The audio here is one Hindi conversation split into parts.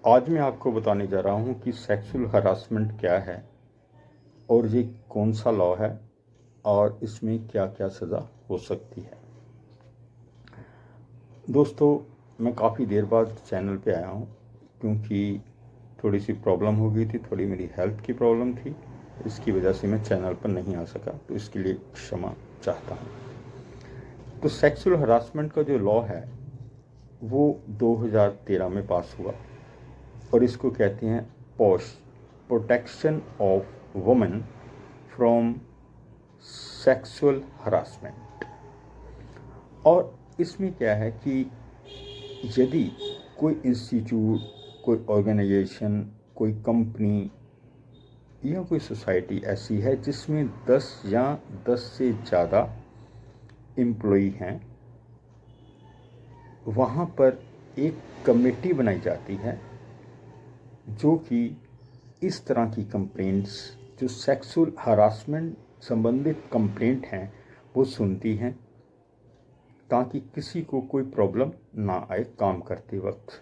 आज मैं आपको बताने जा रहा हूँ कि सेक्सुअल हरासमेंट क्या है और ये कौन सा लॉ है और इसमें क्या क्या सज़ा हो सकती है। दोस्तों, मैं काफ़ी देर बाद चैनल पे आया हूँ क्योंकि थोड़ी सी प्रॉब्लम हो गई थी, थोड़ी मेरी हेल्थ की प्रॉब्लम थी। इसकी वजह से मैं चैनल पर नहीं आ सका, तो इसके लिए क्षमा चाहता हूँ। तो सेक्सुअल हरासमेंट का जो लॉ है वो 2013 में पास हुआ और इसको कहते हैं posh, protection of women from sexual harassment. और इसमें क्या है कि यदि कोई इंस्टीट्यूट, कोई ऑर्गेनाइजेशन, कोई कंपनी या कोई सोसाइटी ऐसी है जिसमें 10 या 10 से ज़्यादा एम्प्लॉई हैं, वहाँ पर एक कमेटी बनाई जाती है जो कि इस तरह की कंप्लेंट्स, जो सेक्सुअल हरासमेंट संबंधित कंप्लेंट हैं, वो सुनती हैं ताकि किसी को कोई प्रॉब्लम ना आए काम करते वक्त।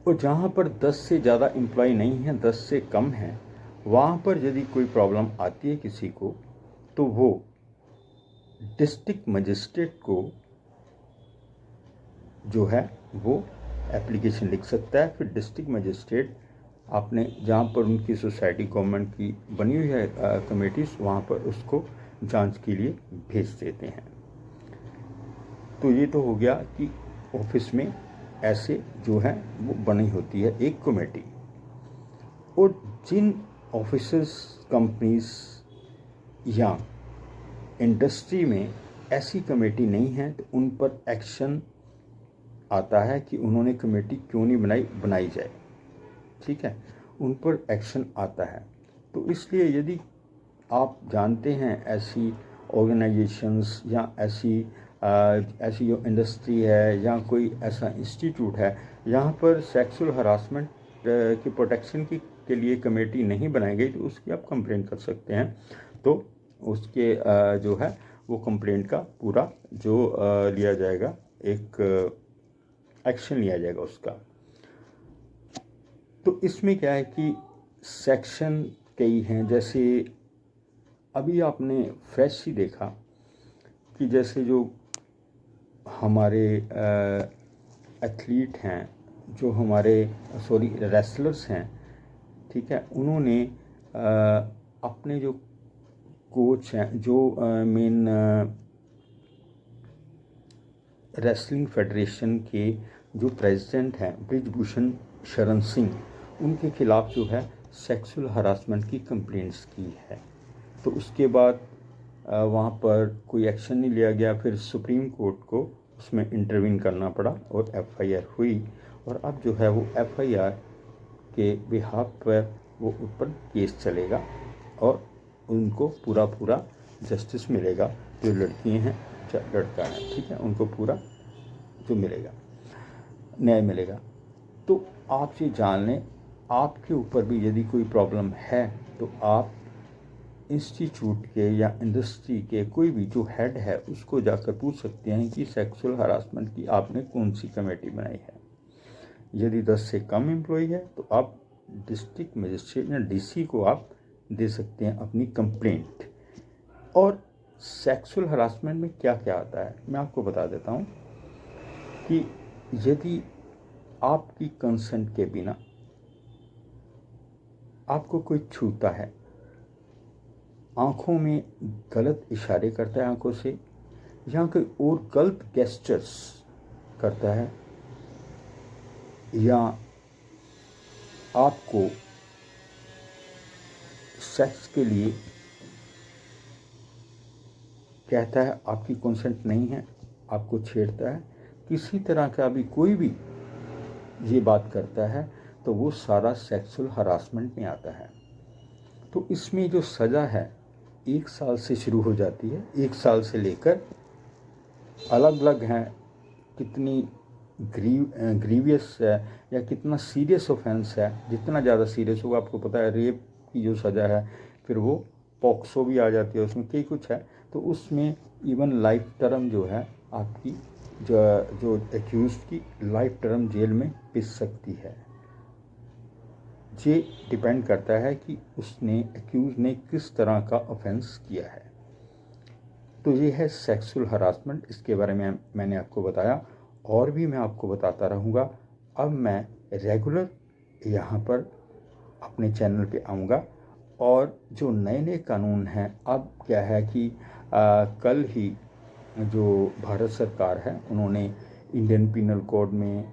और जहाँ पर 10 से ज़्यादा एम्प्लॉय नहीं हैं, 10 से कम हैं, वहाँ पर यदि कोई प्रॉब्लम आती है किसी को, तो वो डिस्ट्रिक्ट मजिस्ट्रेट को जो है वो एप्लीकेशन लिख सकता है। फिर डिस्ट्रिक्ट मजिस्ट्रेट आपने जहाँ पर उनकी सोसाइटी गवर्नमेंट की बनी हुई है कमेटीज़, वहाँ पर उसको जांच के लिए भेज देते हैं। तो ये तो हो गया कि ऑफिस में ऐसे जो है वो बनी होती है एक कमेटी। और जिन ऑफिसर्स, कंपनीज या इंडस्ट्री में ऐसी कमेटी नहीं है, तो उन पर एक्शन आता है कि उन्होंने कमेटी क्यों नहीं बनाई जाए। ठीक है, उन पर एक्शन आता है। तो इसलिए यदि आप जानते हैं ऐसी ऑर्गेनाइजेशंस या ऐसी जो इंडस्ट्री है या कोई ऐसा इंस्टीट्यूट है यहाँ पर सेक्सुअल हरासमेंट की प्रोटेक्शन के लिए कमेटी नहीं बनाई गई, तो उसकी आप कंप्लेंट कर सकते हैं। तो उसके जो है वो कंप्लेंट का पूरा जो लिया जाएगा, एक एक्शन लिया जाएगा उसका। तो इसमें क्या है कि सेक्शन कई हैं। जैसे अभी आपने फ्रेश ही देखा कि जैसे जो हमारे एथलीट हैं, जो हमारे रेसलर्स हैं, ठीक है, उन्होंने अपने जो कोच हैं, जो मेन रेसलिंग फेडरेशन के जो प्रेसिडेंट हैं ब्रिजभूषण शरण सिंह, उनके खिलाफ जो है सेक्सुअल हरासमेंट की कंप्लेंट्स की है। तो उसके बाद वहाँ पर कोई एक्शन नहीं लिया गया। फिर सुप्रीम कोर्ट को उसमें इंटरवीन करना पड़ा और एफआईआर हुई। और अब जो है वो एफआईआर के बिहाफ पर वो ऊपर केस चलेगा और उनको पूरा जस्टिस मिलेगा। जो लड़कियाँ हैं, लड़का है, ठीक है, उनको पूरा जो मिलेगा, न्याय मिलेगा। तो आप ये जान लें, आपके ऊपर भी यदि कोई प्रॉब्लम है तो आप इंस्टीट्यूट के या इंडस्ट्री के कोई भी जो हेड है उसको जाकर पूछ सकते हैं कि सेक्सुअल हरासमेंट की आपने कौन सी कमेटी बनाई है। यदि 10 से कम एम्प्लॉय है तो आप डिस्ट्रिक्ट मजिस्ट्रेट या डीसी को आप दे सकते हैं अपनी कंप्लेंट। और सेक्सुअल हरासमेंट में क्या क्या आता है मैं आपको बता देता हूँ कि यदि आपकी कंसेंट के बिना आपको कोई छूता है, आँखों में गलत इशारे करता है आँखों से, या कोई और गलत गेस्चर्स करता है, या आपको सेक्स के लिए कहता है, आपकी कंसेंट नहीं है, आपको छेड़ता है, किसी तरह का भी कोई भी ये बात करता है, तो वो सारा सेक्सुअल हरासमेंट में आता है। तो इसमें जो सज़ा है 1 साल से शुरू हो जाती है, 1 साल से लेकर अलग अलग हैं कितनी ग्रीवियस है या कितना सीरियस ऑफेंस है। जितना ज़्यादा सीरियस होगा, आपको पता है रेप की जो सज़ा है, फिर वो पॉक्सो भी आ जाती है, उसमें कई कुछ है। तो उसमें इवन लाइफ टर्म जो है आपकी जो एक्यूज की लाइफ टर्म जेल में पिस सकती है। ये डिपेंड करता है कि उसने एक्यूज ने किस तरह का ऑफेंस किया है। तो ये है सेक्सुअल हरासमेंट, इसके बारे में मैंने आपको बताया और भी मैं आपको बताता रहूँगा। अब मैं रेगुलर यहाँ पर अपने चैनल पे आऊँगा और जो नए नए कानून हैं, अब क्या है कि कल ही जो भारत सरकार है उन्होंने इंडियन पिनल कोड में,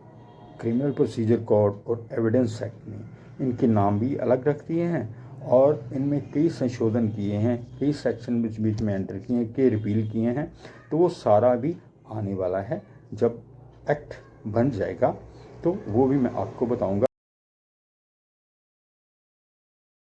क्रिमिनल प्रोसीजर कोड और एविडेंस एक्ट में इनके नाम भी अलग रख दिए हैं और इनमें कई संशोधन किए हैं, कई सेक्शन बीच बीच में एंटर किए हैं, कई रिपील किए हैं। तो वो सारा भी आने वाला है। जब एक्ट बन जाएगा तो वो भी मैं आपको बताऊंगा।